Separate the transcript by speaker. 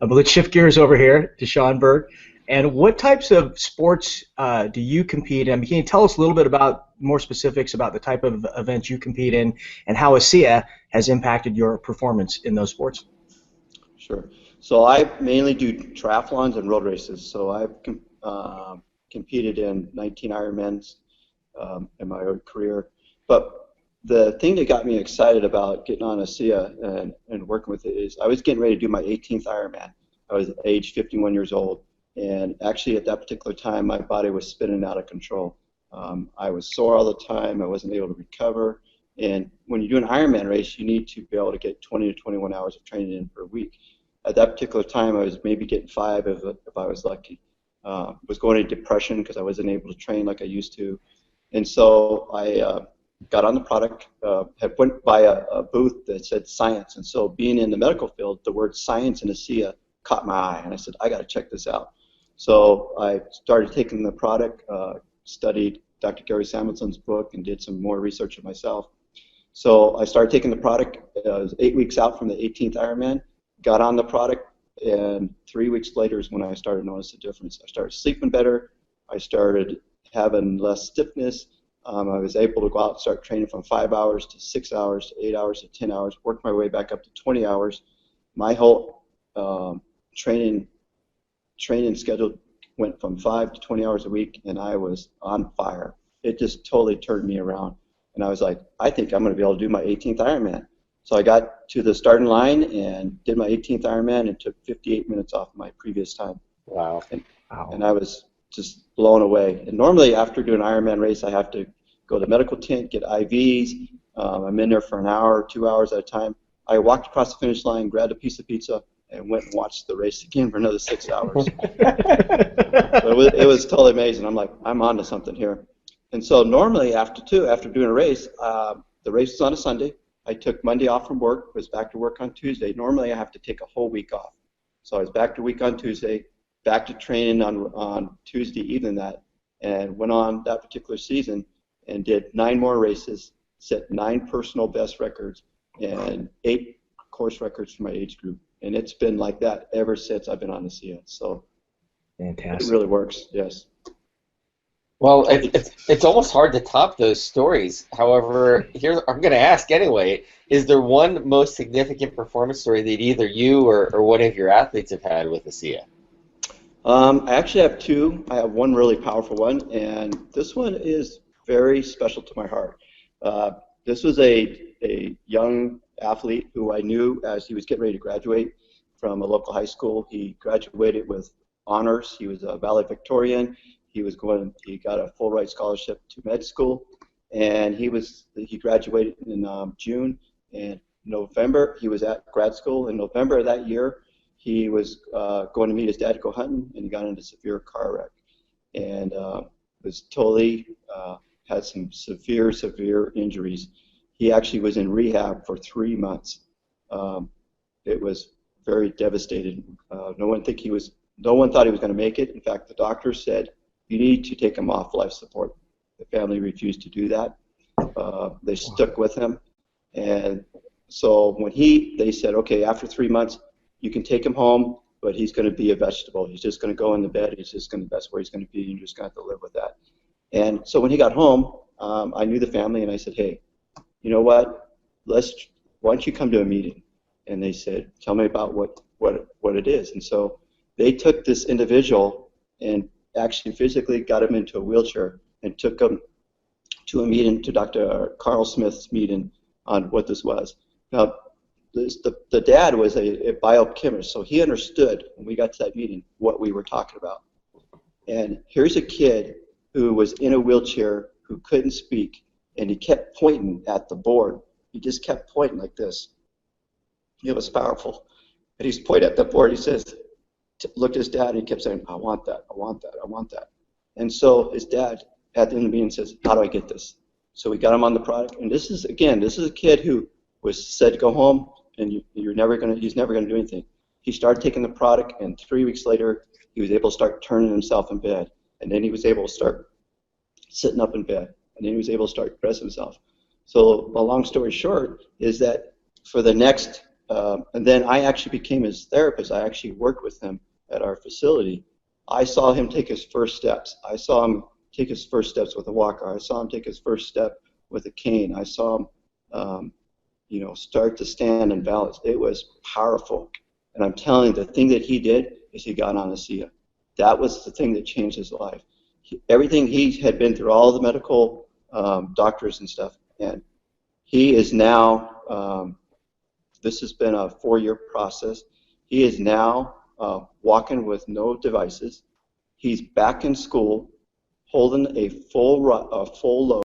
Speaker 1: let's shift gears over here to Sean Berg. And what types of sports do you compete in? Can you tell us a little bit about more specifics about the type of events you compete in and how Asea has impacted your performance in those sports?
Speaker 2: Sure. So I mainly do triathlons and road races. So I've competed in 19 Ironmans in my career. But the thing that got me excited about getting on Asea and working with it is I was getting ready to do my 18th Ironman. I was age 51 years old. And actually at that particular time, my body was spinning out of control. I was sore all the time. I wasn't able to recover. And when you do an Ironman race, you need to be able to get 20 to 21 hours of training in per week. At that particular time, I was maybe getting 5 if I was lucky. Was going into depression because I wasn't able to train like I used to. And so I got on the product, had went by a booth that said science. And so being in the medical field, the word science in Asea caught my eye. And I said, I got to check this out. So I started taking the product, studied Dr. Gary Samuelson's book, and did some more research of myself. So I started taking the product. I was 8 weeks out from the 18th Ironman, got on the product, and 3 weeks later is when I started noticing the difference. I started sleeping better. I started having less stiffness. I was able to go out and start training from 5 hours to 6 hours to 8 hours to 10 hours, worked my way back up to 20 hours. My whole training schedule went from 5 to 20 hours a week, and I was on fire. It just totally turned me around. And I was like, I think I'm going to be able to do my 18th Ironman. So I got to the starting line and did my 18th Ironman and took 58 minutes off my previous time.
Speaker 3: Wow.
Speaker 2: And I was just blown away. And normally after doing an Ironman race, I have to go to the medical tent, get IVs. I'm in there for an hour, 2 hours at a time. I walked across the finish line, grabbed a piece of pizza, and went and watched the race again for another 6 hours. But it was totally amazing. I'm like, I'm on to something here. And so normally after doing a race, the race was on a Sunday. I took Monday off from work, was back to work on Tuesday. Normally I have to take a whole week off. So I was back to week on Tuesday, back to training on Tuesday evening that, and went on that particular season and did 9 more races, set 9 personal best records, and 8 course records for my age group. And it's been like that ever since I've been on Asea. So
Speaker 1: fantastic.
Speaker 2: It really works, yes.
Speaker 3: Well, it's almost hard to top those stories. However, here I'm going to ask anyway, is there one most significant performance story that either you or one of your athletes have had with Asea?
Speaker 2: I actually have 2. I have one really powerful one, and this one is very special to my heart. This was a young athlete who I knew as he was getting ready to graduate from a local high school. He graduated with honors. He was a valedictorian. He got a full ride scholarship to med school, and he graduated in June. And November he was at grad school. In November of that year, he was going to meet his dad to go hunting, and he got into a severe car wreck, and was totally had some severe injuries. He actually was in rehab for 3 months. It was very devastating. No one thought he was going to make it. In fact, the doctor said, you need to take him off life support. The family refused to do that. They stuck with him. And so when they said, okay, after 3 months, you can take him home, but he's going to be a vegetable. He's just going to go in the bed. That's where he's going to be. You're just going to have to live with that. And so when he got home, I knew the family, and I said, hey, you know what? Why don't you come to a meeting? And they said, tell me about what it is. And so they took this individual and actually physically got him into a wheelchair and took him to a meeting, to Dr. Carl Smith's meeting on what this was. Now, the dad was a biochemist, so he understood when we got to that meeting what we were talking about. And here's a kid who was in a wheelchair who couldn't speak, and he kept pointing at the board. He just kept pointing like this. It was powerful. And he's pointing at the board. He says, looked at his dad, and he kept saying, I want that, I want that, I want that. And so his dad, at the end of the meeting, says, how do I get this? So we got him on the product. And this is a kid who was said, go home, and he's never going to do anything. He started taking the product, and 3 weeks later, he was able to start turning himself in bed. And then he was able to start sitting up in bed. And then he was able to start dressing himself. So a long story short is that for the next and then I actually became his therapist. I actually worked with him at our facility. I saw him take his first steps. I saw him take his first steps with a walker. I saw him take his first step with a cane. I saw him, start to stand and balance. It was powerful. And I'm telling you, the thing that he did is he got on Asea. That was the thing that changed his life. Everything he had been through, all the medical doctors and stuff, and he is now, this has been a 4-year process. He is now walking with no devices. He's back in school, holding a full load.